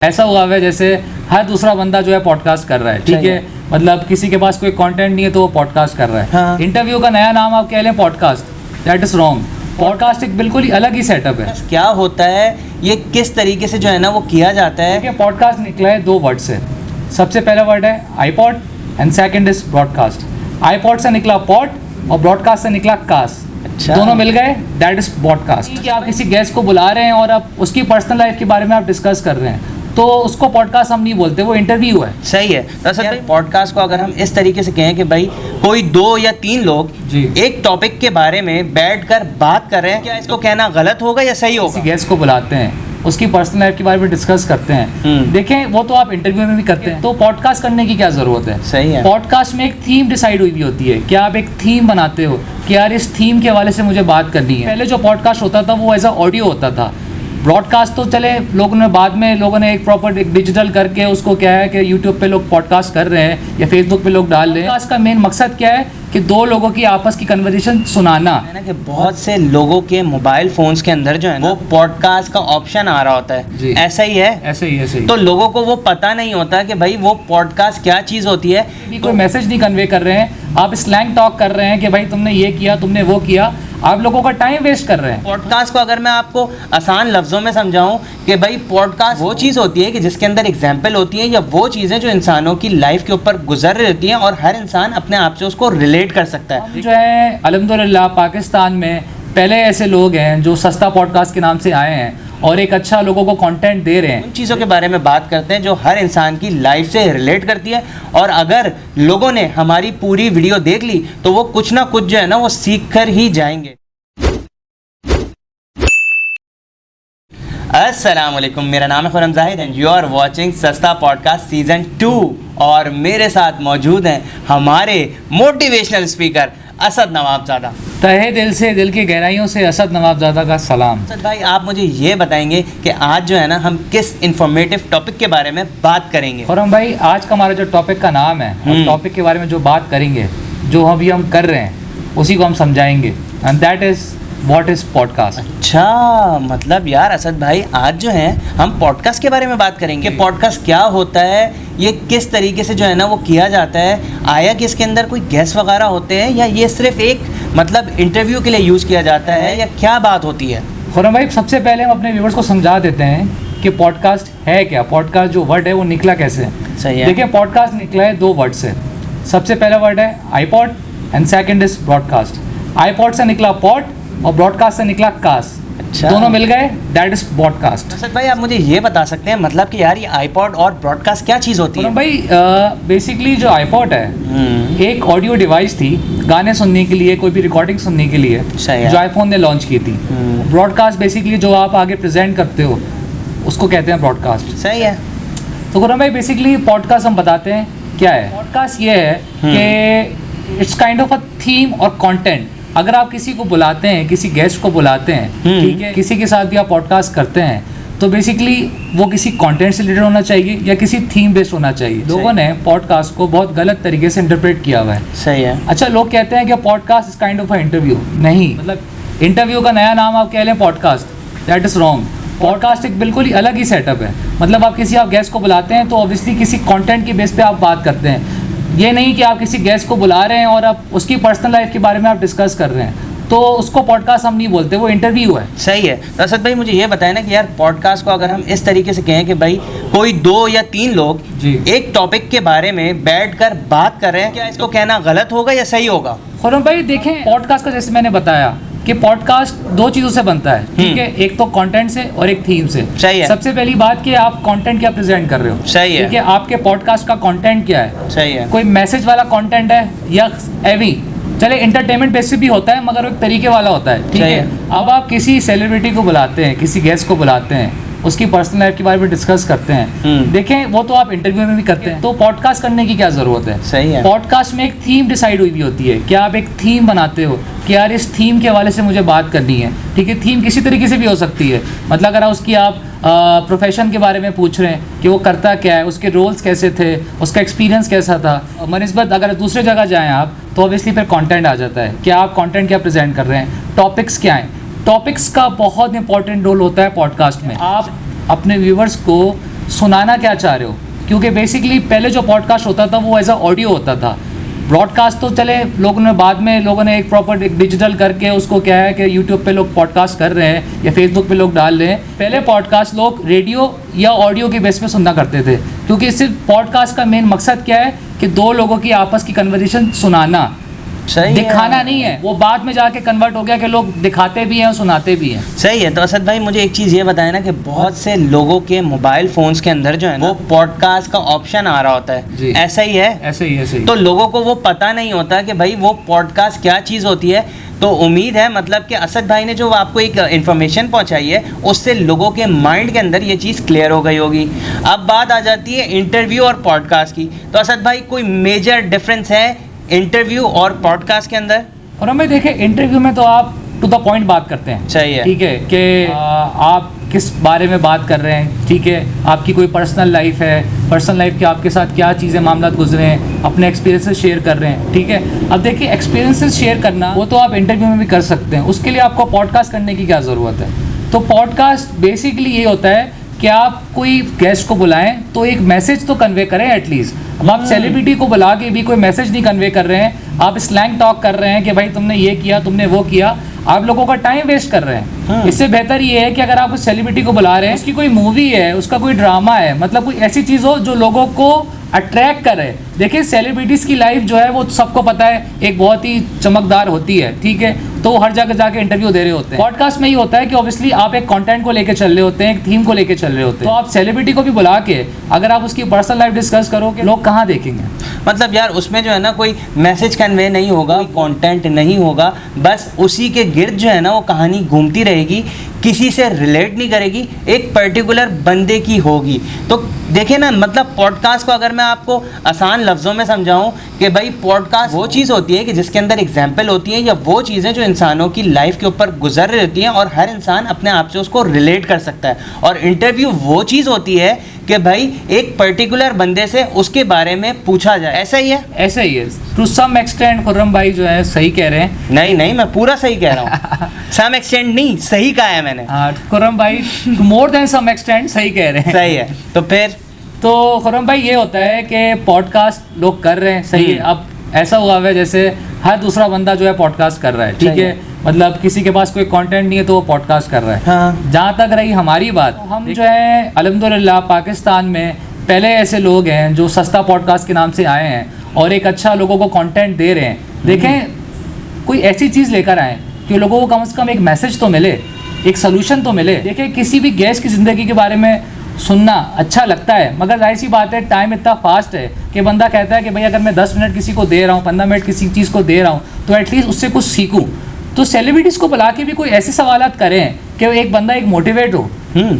ऐसा हुआ है जैसे हर दूसरा बंदा जो है पॉडकास्ट कर रहा है, ठीक है। मतलब किसी के पास कोई कंटेंट नहीं है तो वो पॉडकास्ट कर रहा है। हाँ। इंटरव्यू का नया नाम आप कह लें podcast, that is wrong. Podcast एक बिल्कुल ही अलग ही सेटअप है। क्या होता है, ये किस तरीके से जो है ना वो किया जाता है? देखिए, पॉडकास्ट निकला है दो वर्ड से। सबसे पहला वर्ड है iPod and second is broadcast. IPod से निकला पॉड और ब्रॉडकास्ट से निकला कास्ट। अच्छा। दोनों मिल गए, दैट इज पॉडकास्ट। कि आप किसी गेस्ट को बुला रहे हैं और आप उसकी पर्सनल लाइफ के बारे में आप डिस्कस कर रहे हैं तो उसको पॉडकास्ट हम नहीं बोलते, वो इंटरव्यू है। सही है। दरअसल भाई पॉडकास्ट को अगर हम इस तरीके से कहें कि भाई कोई दो या तीन लोग जी एक टॉपिक के बारे में बैठकर बात कर रहे हैं, क्या इसको कहना गलत होगा या सही होगा? किसी गेस्ट को बुलाते हैं, उसकी पर्सनल लाइफ के बारे में डिस्कस करते हैं। देखें, वो तो आप इंटरव्यू में भी करते हैं, तो पॉडकास्ट करने की क्या जरूरत है? सही है। पॉडकास्ट में एक थीम डिसाइड हुई भी होती है कि आप एक थीम बनाते हो कि यार इस थीम के हवाले से मुझे बात करनी है। पहले जो पॉडकास्ट होता था वो एज अ ऑडियो होता था। ब्रॉडकास्ट तो चले लोगों ने बाद में एक प्रॉपर डिजिटल करके उसको क्या है कि यूट्यूब पे लोग पॉडकास्ट कर रहे हैं या फेसबुक पे लोग डाल रहे हैं। पॉडकास्ट का मेन मकसद क्या है कि दो लोगों की आपस की कन्वर्सेशन सुनाना है ना, कि बहुत से लोगों के मोबाइल फोन्स के अंदर जो है ना वो पॉडकास्ट का ऑप्शन आ रहा होता है। ऐसा ही है। ऐसे ही तो लोगों को वो पता नहीं होता कि भाई वो पॉडकास्ट क्या चीज़ होती है। कोई मैसेज नहीं कन्वे कर रहे हैं, आप स्लैंग टॉक कर रहे हैं कि भाई तुमने ये किया, तुमने वो किया, आप लोगों का टाइम वेस्ट कर रहे हैं। पॉडकास्ट को अगर मैं आपको आसान लफ्ज़ों में समझाऊं कि भाई पॉडकास्ट वो चीज़ होती है कि जिसके अंदर एग्जाम्पल होती है या वो चीज़ें जो इंसानों की लाइफ के ऊपर गुजर रही होती हैं और हर इंसान अपने आप से उसको रिलेट कर सकता है। जो है अल्हम्दुलिल्लाह पाकिस्तान में पहले ऐसे लोग हैं जो सस्ता पॉडकास्ट के नाम से आए हैं और एक अच्छा लोगों को कंटेंट दे रहे हैं। उन चीज़ों के बारे में बात करते हैं जो हर इंसान की लाइफ से रिलेट करती है, और अगर लोगों ने हमारी पूरी वीडियो देख ली तो वो कुछ ना कुछ जो है ना वो सीख कर ही जाएंगे। अस्सलाम वालेकुम, मेरा नाम है Khurram Zahid and you are watching सस्ता पॉडकास्ट सीजन 2 और मेरे साथ मौजूद हैं हमारे मोटिवेशनल स्पीकर असद नवाबजादा। तहे दिल से, दिल की गहराइयों से असद नवाबजादा का सलाम। असद भाई, आप मुझे ये बताएंगे कि आज जो है ना हम किस इंफॉर्मेटिव टॉपिक के बारे में बात करेंगे? खुरम भाई, आज का हमारा जो टॉपिक का नाम है और टॉपिक के बारे में जो बात करेंगे, जो अभी हम कर रहे हैं उसी को हम समझाएंगे, and that is what is podcast. अच्छा, मतलब यार असद भाई आज जो है हम पॉडकास्ट के बारे में बात करेंगे। पॉडकास्ट क्या होता है, ये किस तरीके से जो है ना वो किया जाता है, आया कि इसके अंदर कोई गेस्ट वगैरह होते हैं या ये सिर्फ एक मतलब इंटरव्यू के लिए यूज़ किया जाता है, या क्या बात होती है? खुरम भाई, सबसे पहले हम अपने व्यूअर्स को समझा देते हैं कि पॉडकास्ट है क्या। पॉडकास्ट जो वर्ड है वो निकला कैसे? सही है। देखिए, पॉडकास्ट निकला है दो वर्ड से। सबसे पहला वर्ड है iPod and second is broadcast. IPod से निकला पॉड और ब्रॉडकास्ट से निकला कास्ट। अच्छा। दोनों मिल गए, दैट इज ब्रॉडकास्ट। असद भाई, आप मुझे ये बता सकते हैं मतलब कि यार ये आईपॉड और ब्रॉडकास्ट क्या चीज़ होती है? भाई बेसिकली जो आईपॉड है एक ऑडियो डिवाइस थी गाने सुनने के लिए, कोई भी रिकॉर्डिंग सुनने के लिए, जो आईफोन ने लॉन्च की थी। ब्रॉडकास्ट बेसिकली जो आप आगे प्रेजेंट करते हो उसको कहते हैं ब्रॉडकास्ट। सही है। तो खुरम भाई, बेसिकली पॉडकास्ट हम बताते हैं क्या है। पॉडकास्ट ये है कि it's kind of a theme और कंटेंट। अगर आप किसी को बुलाते हैं, किसी गेस्ट को बुलाते हैं, ठीक है, किसी के साथ भी आप पॉडकास्ट करते हैं, तो बेसिकली वो किसी कंटेंट से रिलेटेड होना चाहिए या किसी थीम बेस्ड होना चाहिए। लोगों ने पॉडकास्ट को बहुत गलत तरीके से इंटरप्रेट किया हुआ है। सही है। अच्छा, लोग कहते हैं कि podcast is kind of a interview. नहीं, मतलब इंटरव्यू का नया नाम आप कह लें podcast, that is wrong. Podcast एक बिल्कुल ही अलग ही सेटअप है। मतलब आप गेस्ट को बुलाते हैं तो ऑब्वियसली किसी कंटेंट की बेस पे आप बात करते हैं। ये नहीं कि आप किसी गेस्ट को बुला रहे हैं और आप उसकी पर्सनल लाइफ के बारे में आप डिस्कस कर रहे हैं, तो उसको पॉडकास्ट हम नहीं बोलते, वो इंटरव्यू है। सही है। तो असद भाई, मुझे ये बताया ना कि यार पॉडकास्ट को अगर हम इस तरीके से कहें कि भाई कोई दो या तीन लोग एक टॉपिक के बारे में बैठकर बात कर रहे हैं, क्या इसको कहना गलत होगा या सही होगा? खुरम भाई, देखें, पॉडकास्ट का जैसे मैंने बताया कि पॉडकास्ट दो चीज़ों से बनता है, ठीक है, एक तो कंटेंट से और एक थीम से। सही है। सबसे पहली बात कि आप कंटेंट क्या प्रेजेंट कर रहे हो। सही है। ठीक है, आपके पॉडकास्ट का कंटेंट क्या है। सही है। कोई मैसेज वाला कंटेंट है या एवी, चले इंटरटेनमेंट बेस भी होता है मगर वो एक तरीके वाला होता है, ठीक है। अब आप किसी सेलिब्रिटी को बुलाते हैं, किसी गेस्ट को बुलाते हैं, उसकी पर्सनल लाइफ के बारे में डिस्कस करते हैं, देखें, वो तो आप इंटरव्यू में भी करते हैं, तो पॉडकास्ट करने की क्या जरूरत है? सही है। पॉडकास्ट में एक थीम डिसाइड हुई भी होती है कि आप एक थीम बनाते हो कि यार इस थीम के हवाले से मुझे बात करनी है, ठीक है। थीम किसी तरीके से भी हो सकती है, मतलब अगर उसकी आप प्रोफेशन के बारे में पूछ रहे हैं कि वो करता क्या है, उसके रोल्स कैसे थे, उसका एक्सपीरियंस कैसा था, बनस्बत अगर दूसरे जगह जाएँ आप तो ऑब्वियसली फिर कंटेंट आ जाता है कि आप कंटेंट क्या प्रेजेंट कर रहे हैं, टॉपिक्स क्या हैं। टॉपिक्स का बहुत इंपॉर्टेंट रोल होता है पॉडकास्ट में। आप अपने व्यूवर्स को सुनाना क्या चाह रहे हो, क्योंकि बेसिकली पहले जो पॉडकास्ट होता था वो एज अ ऑडियो होता था। ब्रॉडकास्ट तो चले लोगों ने बाद में लोगों ने एक प्रॉपर एक डिजिटल करके उसको क्या है कि यूट्यूब पे लोग पॉडकास्ट कर रहे हैं या फेसबुक पे लोग डाल रहे हैं। पहले पॉडकास्ट लोग रेडियो या ऑडियो के बेस पे सुनना करते थे, क्योंकि सिर्फ पॉडकास्ट का मेन मकसद क्या है कि दो लोगों की आपस की कन्वर्सेशन सुनाना, सही दिखाना है। नहीं है। वो बाद में जाके कन्वर्ट हो गया कि लोग दिखाते भी हैं और सुनाते भी हैं। सही है। तो असद भाई मुझे एक चीज़ ये बताया ना कि बहुत से लोगों के मोबाइल फ़ोन्स के अंदर जो है ना वो पॉडकास्ट का ऑप्शन आ रहा होता जी। है, ऐसा ही है। ऐसे ही तो लोगों को वो पता नहीं होता कि भाई वो पॉडकास्ट क्या चीज़ होती है। तो उम्मीद है मतलब कि असद भाई ने जो आपको एक इन्फॉर्मेशन पहुंचाई है उससे लोगों के माइंड के अंदर ये चीज़ क्लियर हो गई होगी। अब बात आ जाती है इंटरव्यू और पॉडकास्ट की। तो असद भाई कोई मेजर डिफरेंस है इंटरव्यू और पॉडकास्ट के अंदर? और हमें देखें इंटरव्यू में तो आप टू द पॉइंट बात करते हैं, सही है। ठीक है कि आप किस बारे में बात कर रहे हैं, ठीक है, आपकी कोई पर्सनल लाइफ है, पर्सनल लाइफ के आपके साथ क्या चीज़ें मामला गुजरे हैं, अपने एक्सपीरियंसेस शेयर कर रहे हैं, ठीक है। अब देखिए एक्सपीरियंसेस शेयर करना वो तो आप इंटरव्यू में भी कर सकते हैं, उसके लिए आपको पॉडकास्ट करने की क्या ज़रूरत है। तो पॉडकास्ट बेसिकली ये होता है कि आप कोई गेस्ट को बुलाएं तो एक मैसेज तो कन्वे करें एटलीस्ट। अब आप सेलिब्रिटी को बुला के भी कोई मैसेज नहीं कन्वे कर रहे हैं, आप स्लैंग टॉक कर रहे हैं कि भाई तुमने ये किया, तुमने वो किया, आप लोगों का टाइम वेस्ट कर रहे हैं। इससे बेहतर ये है कि अगर आप उस सेलिब्रिटी को बुला रहे हैं, उसकी कोई मूवी है, उसका कोई ड्रामा है, मतलब कोई ऐसी चीज़ हो जो लोगों को अट्रैक्ट करे। देखिए सेलिब्रिटीज़ की लाइफ जो है वो सबको पता है एक बहुत ही चमकदार होती है, ठीक है, तो वो हर जगह जाके इंटरव्यू दे रहे होते हैं। पॉडकास्ट में ये होता है कि ऑब्वियसली आप एक कंटेंट को लेके चल रहे होते हैं, एक थीम को लेके चल रहे होते हैं, तो आप सेलिब्रिटी को भी बुला के अगर आप उसकी पर्सनल लाइफ डिस्कस करोगे लोग कहाँ देखेंगे। मतलब यार उसमें जो है ना कोई मैसेज कन्वे नहीं होगा, कोई कंटेंट नहीं होगा, बस उसी के गिर्द जो है ना वो कहानी घूमती रहेगी, किसी से रिलेट नहीं करेगी, एक पर्टिकुलर बंदे की होगी। तो देखिए ना मतलब पॉडकास्ट को अगर मैं आपको आसान लफ्ज़ों में समझाऊं कि भाई पॉडकास्ट वो चीज़ होती है कि जिसके अंदर एग्जाम्पल होती है या वो चीज़ें जो इंसानों की लाइफ के ऊपर गुजर रही होती हैं और हर इंसान अपने आप से उसको रिलेट कर सकता है। और इंटरव्यू वो चीज़ होती है कि भाई एक पर्टिकुलर बंदे से उसके बारे में पूछा जाए। ऐसा ही है? ऐसा ही है टू सम एक्सटेंट। खुर्रम भाई जो है सही कह रहे हैं। नहीं मैं पूरा सही कह रहा हूँ सम एक्सटेंट नहीं, सही कहा है मैंने। हाँ खुर्रम भाई मोर देन सम एक्सटेंट सही कह रहे हैं। सही है। तो फिर तो खुर्रम भाई ये होता है कि पॉडकास्ट लोग कर रहे हैं, सही है। अब ऐसा हुआ है जैसे हर दूसरा बंदा जो है पॉडकास्ट कर रहा है, ठीक है, मतलब किसी के पास कोई कंटेंट नहीं है तो वो पॉडकास्ट कर रहा है। हाँ। जहाँ तक रही हमारी बात, तो हम जो है अल्हम्दुलिल्लाह पाकिस्तान में पहले ऐसे लोग हैं जो सस्ता पॉडकास्ट के नाम से आए हैं और एक अच्छा लोगों को कंटेंट दे रहे हैं। देखें कोई ऐसी चीज़ लेकर आए कि लोगों को कम से कम एक मैसेज तो मिले, एक सोल्यूशन तो मिले। देखिए किसी भी गेस्ट की ज़िंदगी के बारे में सुनना अच्छा लगता है, मगर जाहिर सी बात है टाइम इतना फास्ट है कि बंदा कहता है कि भाई अगर मैं 10 मिनट किसी को दे रहा हूँ, 15 मिनट किसी चीज़ को दे रहा हूँ तो एटलीस्ट उससे कुछ सीखूँ। तो सेलिब्रिटीज़ को बुला के भी कोई ऐसे सवालात करें कि एक बंदा एक मोटिवेट हो,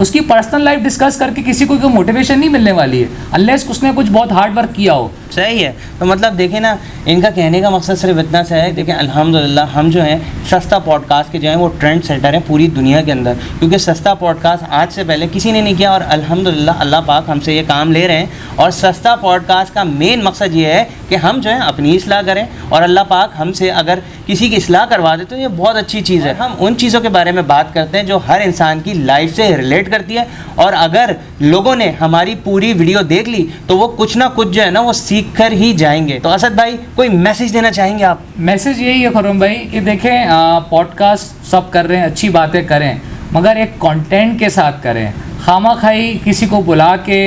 उसकी पर्सनल लाइफ डिस्कस करके किसी को कोई मोटिवेशन नहीं मिलने वाली है अनलेस उसने कुछ बहुत हार्ड वर्क किया हो। सही है। तो मतलब देखें ना इनका कहने का मकसद सिर्फ इतना सा है, देखें अल्हम्दुलिल्लाह हम जो हैं सस्ता पॉडकास्ट के जो हैं वो ट्रेंड सेटर हैं पूरी दुनिया के अंदर, क्योंकि सस्ता पॉडकास्ट आज से पहले किसी ने नहीं किया और अल्हम्दुलिल्लाह अल्लाह पाक हमसे ये काम ले रहे हैं। और सस्ता पॉडकास्ट का मेन मकसद ये है कि हम जो है अपनी इस्लाह करें और अल्लाह पाक हमसे अगर किसी की इस्लाह करवा दे तो ये बहुत अच्छी चीज़ है। हम उन चीज़ों के बारे में बात करते हैं जो हर इंसान की लाइफ से रिलेट करती है, और अगर लोगों ने हमारी पूरी वीडियो देख ली तो वो कुछ ना कुछ जो है ना वो सीख कर ही जाएंगे। तो असद भाई कोई मैसेज देना चाहेंगे आप? मैसेज यही है खुर्रम भाई कि देखें पॉडकास्ट सब कर रहे हैं, अच्छी बातें करें, मगर एक कंटेंट के साथ करें। खामाखाई किसी को बुला के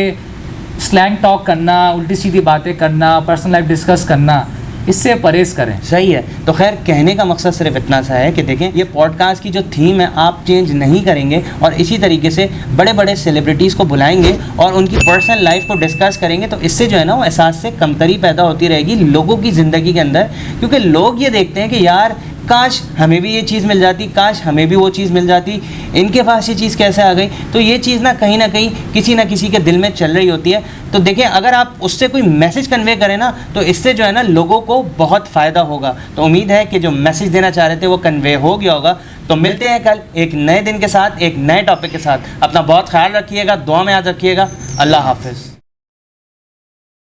स्लैंग टॉक करना, उल्टी सीधी बातें करना, पर्सनल लाइफ डिस्कस करना, इससे परहेज करें। सही है। तो खैर कहने का मकसद सिर्फ इतना सा है कि देखें ये पॉडकास्ट की जो थीम है आप चेंज नहीं करेंगे और इसी तरीके से बड़े बड़े सेलिब्रिटीज़ को बुलाएंगे और उनकी पर्सनल लाइफ को डिस्कस करेंगे, तो इससे जो है ना वो एहसास से कमतरी पैदा होती रहेगी लोगों की ज़िंदगी के अंदर, क्योंकि लोग ये देखते हैं कि यार काश हमें भी ये चीज़ मिल जाती, काश हमें भी वो चीज़ मिल जाती, इनके पास ये चीज़ कैसे आ गई। तो ये चीज़ ना कहीं किसी ना किसी के दिल में चल रही होती है। तो देखें अगर आप उससे कोई मैसेज कन्वे करें ना तो इससे जो है ना लोगों को बहुत फ़ायदा होगा। तो उम्मीद है कि जो मैसेज देना चाह रहे थे वो कन्वे हो गया होगा। तो मिलते हैं कल एक नए दिन के साथ, एक नए टॉपिक के साथ। अपना बहुत ख्याल रखिएगा, दुआ में याद रखिएगा। अल्लाह हाफिज़।